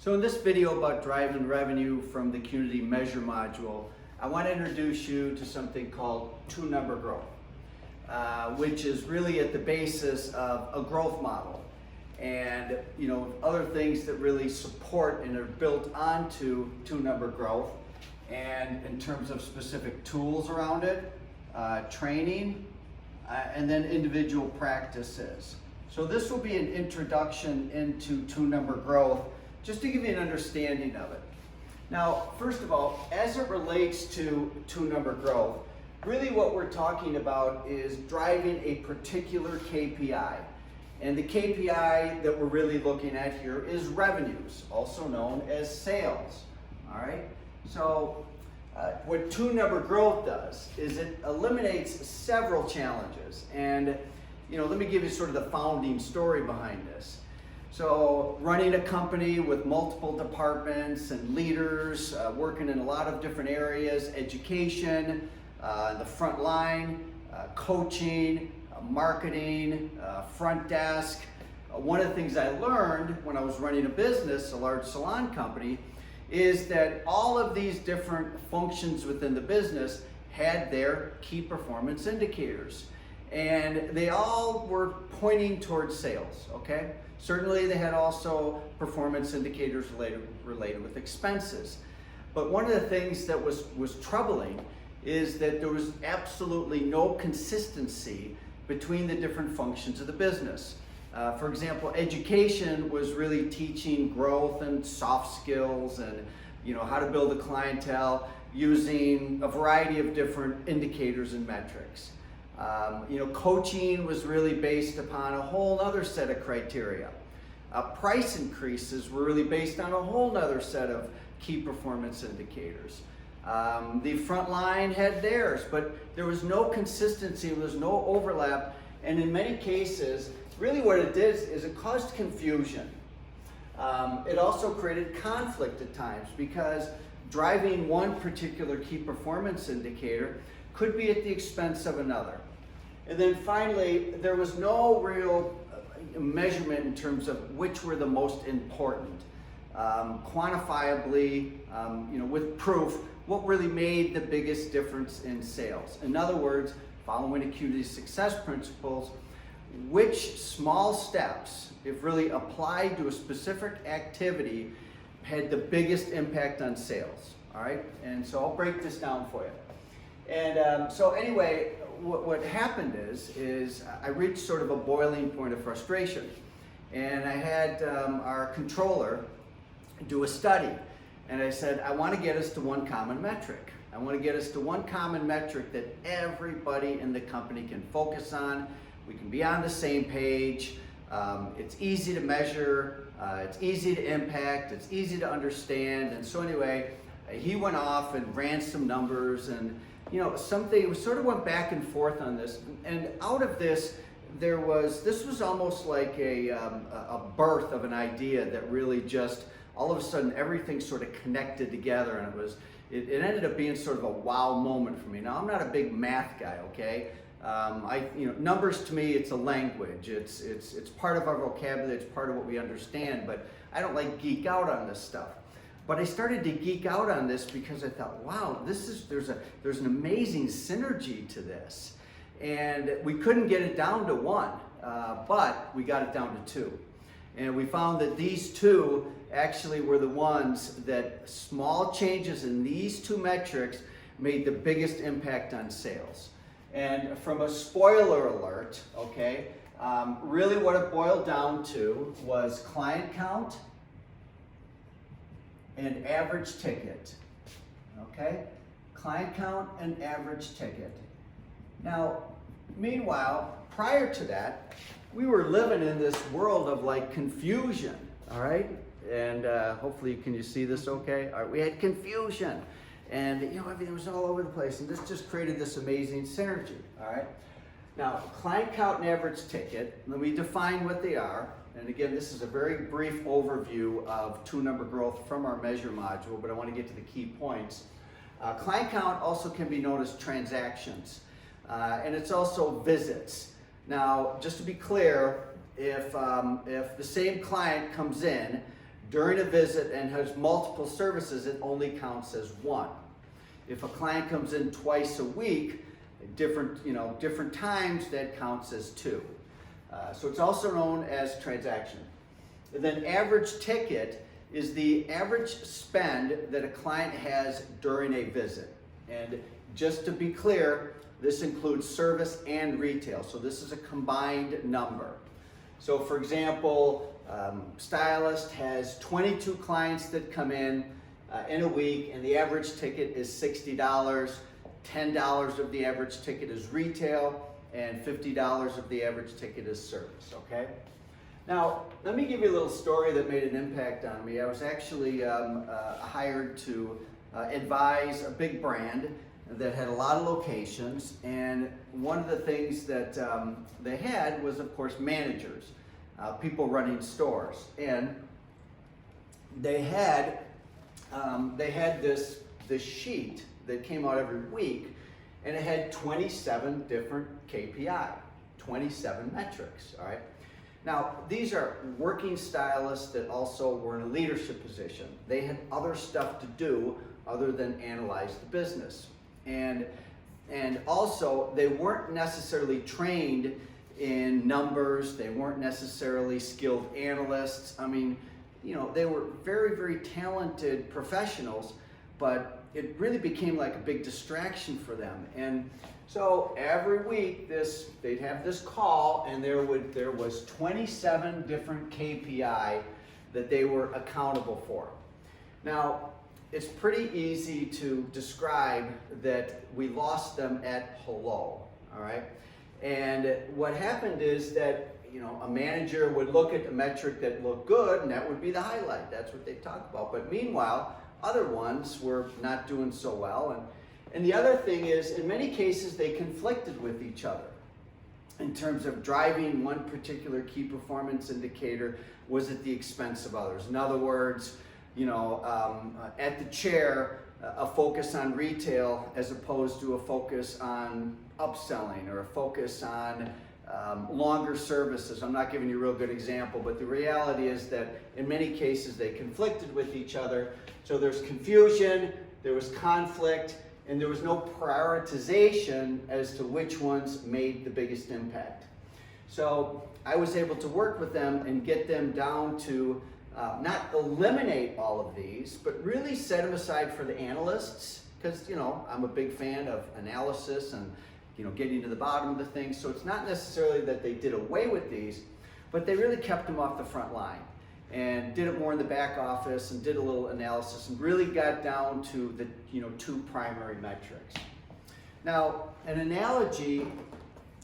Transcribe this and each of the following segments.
So in this video about driving revenue from the Qnity measure module, I want to introduce you to something called two-number growth, which is really at the basis of a growth model. And other things that really support and are built onto two-number growth, and in terms of specific tools around it, training, and then individual practices. So this will be an introduction into two-number growth, just to give you an understanding of it. Now, first of all, as it relates to two-number growth, really what we're talking about is driving a particular KPI. And the KPI that we're really looking at here is revenues, also known as sales. All right? So what two-number growth does is it eliminates several challenges. And let me give you sort of the founding story behind this. So running a company with multiple departments and leaders, working in a lot of different areas, education, the front line, coaching, marketing, front desk. One of the things I learned when I was running a business, a large salon company, is that all of these different functions within the business had their key performance indicators. And they all were pointing towards sales, okay? Certainly they had also performance indicators related with expenses. But one of the things that was troubling is that there was absolutely no consistency between the different functions of the business. For example, education was really teaching growth and soft skills and how to build a clientele using a variety of different indicators and metrics. Coaching was really based upon a whole other set of criteria. Price increases were really based on a whole other set of key performance indicators. The front line had theirs, but there was no consistency, there was no overlap, and in many cases, really what it did is it caused confusion. It also created conflict at times because driving one particular key performance indicator could be at the expense of another. And then finally, there was no real measurement in terms of which were the most important. Quantifiably, with proof, what really made the biggest difference in sales. In other words, following Qnity's success principles, which small steps, if really applied to a specific activity, had the biggest impact on sales. All right, and so I'll break this down for you. And so anyway, what happened is I reached sort of a boiling point of frustration, and I had our controller do a study, and I said, I want to get us to one common metric. I want to get us to one common metric that everybody in the company can focus on. We can be on the same page. It's easy to measure. It's easy to impact. It's easy to understand. And so anyway, he went off and ran some numbers, and something, we sort of went back and forth on this. And out of this, this was almost like a birth of an idea that really just, all of a sudden, everything sort of connected together, and it ended up being sort of a wow moment for me. Now, I'm not a big math guy, okay? Numbers to me, it's a language. It's part of our vocabulary. It's part of what we understand. But I don't like geek out on this stuff. But I started to geek out on this because I thought, wow, there's an amazing synergy to this, and we couldn't get it down to one, but we got it down to two, and we found that these two actually were the ones that small changes in these two metrics made the biggest impact on sales. And from a spoiler alert, okay, really what it boiled down to was client count and average ticket, okay? Client count and average ticket. Now, meanwhile, prior to that, we were living in this world of like confusion, all right? And hopefully, can you see this okay? All right, we had confusion, and everything was all over the place, and this just created this amazing synergy, all right? Now, client count and average ticket, let me define what they are. And again, this is a very brief overview of two-number growth from our measure module, but I want to get to the key points. Client count also can be known as transactions, and it's also visits. Now, just to be clear, if the same client comes in, during a visit and has multiple services, it only counts as one. If a client comes in twice a week, different times, that counts as two. So it's also known as transaction. And then average ticket is the average spend that a client has during a visit. And just to be clear, this includes service and retail. So this is a combined number. So for example, stylist has 22 clients that come in a week, and the average ticket is $60. $10 of the average ticket is retail, and $50 of the average ticket is service, okay? Now, let me give you a little story that made an impact on me. I was actually hired to advise a big brand that had a lot of locations, and one of the things that they had was, of course, managers, people running stores, and they had this sheet that came out every week, and it had 27 different KPI, 27 metrics, all right? Now, these are working stylists that also were in a leadership position. They had other stuff to do other than analyze the business. And also, they weren't necessarily trained in numbers. They weren't necessarily skilled analysts. I mean, they were very, very talented professionals, but it really became like a big distraction for them. And so every week they'd have this call, and there was 27 different KPI that they were accountable for. Now, it's pretty easy to describe that we lost them at hello, all right? And what happened is that a manager would look at a metric that looked good, and that would be the highlight. That's what they talk about. But meanwhile, other ones were not doing so well. And the other thing is, in many cases, they conflicted with each other in terms of driving one particular key performance indicator was at the expense of others. In other words, at the chair, a focus on retail as opposed to a focus on upselling, or a focus on longer services. I'm not giving you a real good example, but the reality is that in many cases they conflicted with each other. So there's confusion, there was conflict, and there was no prioritization as to which ones made the biggest impact. So I was able to work with them and get them down to not eliminate all of these, but really set them aside for the analysts, because I'm a big fan of analysis and getting to the bottom of the thing. So it's not necessarily that they did away with these, but they really kept them off the front line and did it more in the back office and did a little analysis and really got down to the two primary metrics. Now, an analogy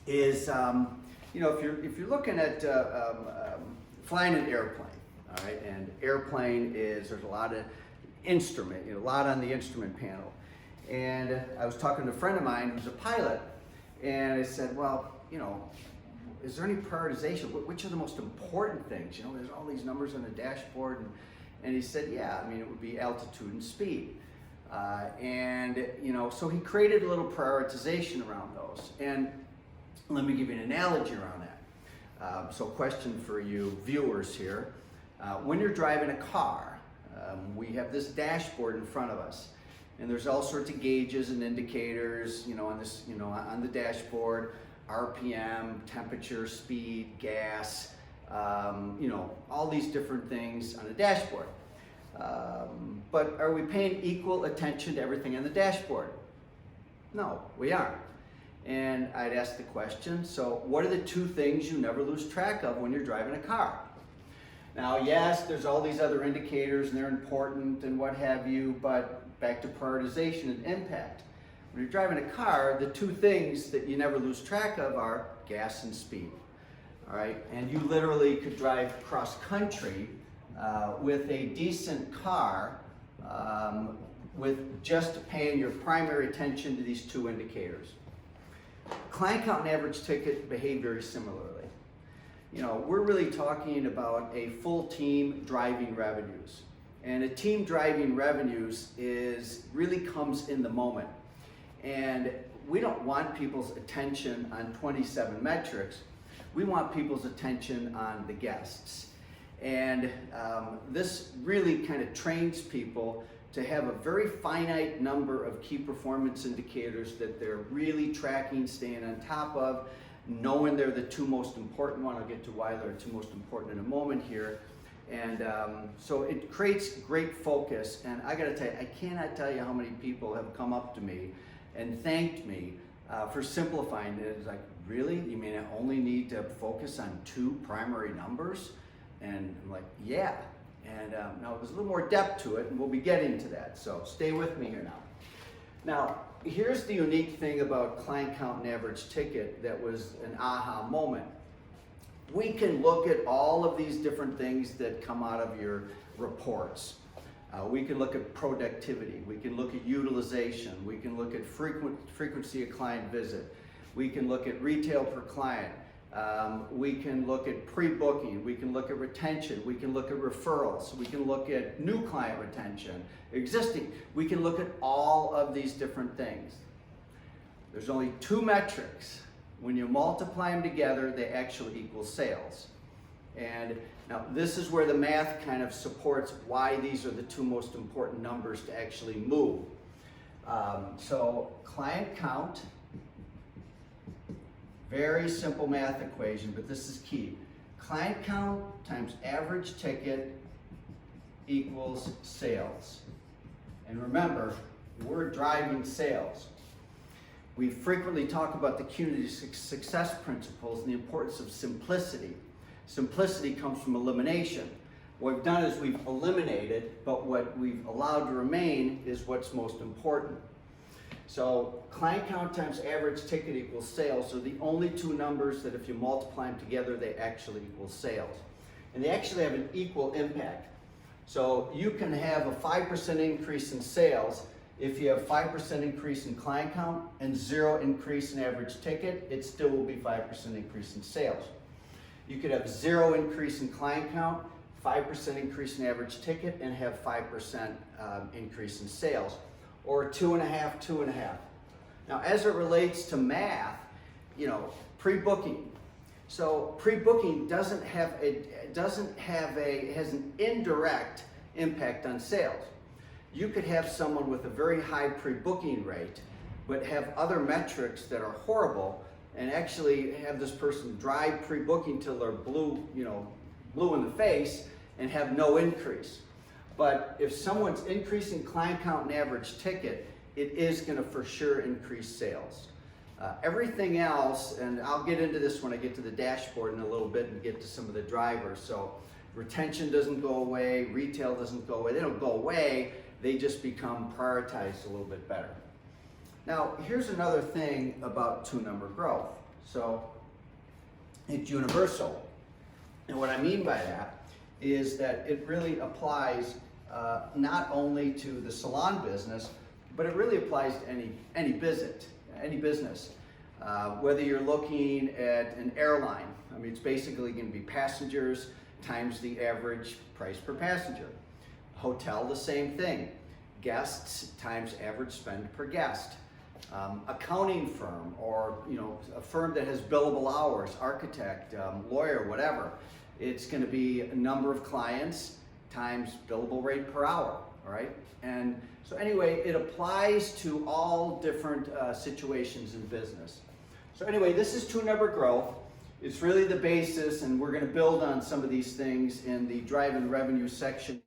is if you're looking at flying an airplane, all right, and airplane there's a lot of instrument, a lot on the instrument panel. And I was talking to a friend of mine who's a pilot, and I said, well, is there any prioritization? Which are the most important things? There's all these numbers on the dashboard. And he said, yeah, it would be altitude and speed. So he created a little prioritization around those. And let me give you an analogy around that. So question for you viewers here. When you're driving a car, we have this dashboard in front of us. And there's all sorts of gauges and indicators, on the dashboard. RPM, temperature, speed, gas, all these different things on the dashboard. But are we paying equal attention to everything on the dashboard? No, we aren't. And I'd ask the question, so what are the two things you never lose track of when you're driving a car? Now, yes, there's all these other indicators and they're important and what have you, but back to prioritization and impact. When you're driving a car, the two things that you never lose track of are gas and speed, all right? And you literally could drive cross country with a decent car with just paying your primary attention to these two indicators. Client count and average ticket behave very similarly. We're really talking about a full team driving revenues. And a team driving revenues really comes in the moment. And we don't want people's attention on 27 metrics. We want people's attention on the guests. And this really kind of trains people to have a very finite number of key performance indicators that they're really tracking, staying on top of, knowing they're the two most important one. I'll get to why they're two most important in a moment here. And so it creates great focus. And I gotta tell you, I cannot tell you how many people have come up to me and thanked me for simplifying it. It's like, really? You mean I only need to focus on two primary numbers? And I'm like, yeah. And now there's a little more depth to it, and we'll be getting to that. So stay with me here now. Now, here's the unique thing about client count and average ticket that was an aha moment. We can look at all of these different things that come out of your reports. We can look at productivity. We can look at utilization. We can look at frequency of client visit. We can look at retail per client. We can look at pre-booking. We can look at retention. We can look at referrals. We can look at new client retention, existing. We can look at all of these different things. There's only two metrics. When you multiply them together, they actually equal sales. And now this is where the math kind of supports why these are the two most important numbers to actually move. So client count, very simple math equation, but this is key. Client count times average ticket equals sales. And remember, we're driving sales. We frequently talk about the Qnity success principles and the importance of simplicity. Simplicity comes from elimination. What we've done is we've eliminated, but what we've allowed to remain is what's most important. So client count times average ticket equals sales. So the only two numbers that if you multiply them together, they actually equal sales. And they actually have an equal impact. So you can have a 5% increase in sales. If you have 5% increase in client count and 0 increase in average ticket, it still will be 5% increase in sales. You could have 0 increase in client count, 5% increase in average ticket, and have 5% increase in sales. Or 2.5, 2.5. Now, as it relates to math, pre-booking. So pre-booking has an indirect impact on sales. You could have someone with a very high pre-booking rate, but have other metrics that are horrible, and actually have this person drive pre-booking till they're blue in the face, and have no increase. But if someone's increasing client count and average ticket, it is going to for sure increase sales. Everything else, and I'll get into this when I get to the dashboard in a little bit and get to some of the drivers. So retention doesn't go away, retail doesn't go away. They don't go away, they just become prioritized a little bit better. Now, here's another thing about two-number growth. So it's universal. And what I mean by that is that it really applies not only to the salon business, but it really applies to any business. Whether you're looking at an airline, I mean, it's basically going to be passengers times the average price per passenger. Hotel, the same thing. Guests times average spend per guest. Accounting firm, or a firm that has billable hours, architect, lawyer, whatever. It's going to be a number of clients times billable rate per hour, all right? And so anyway, it applies to all different situations in business. So anyway, this is two-number growth. It's really the basis, and we're going to build on some of these things in the drive and revenue section.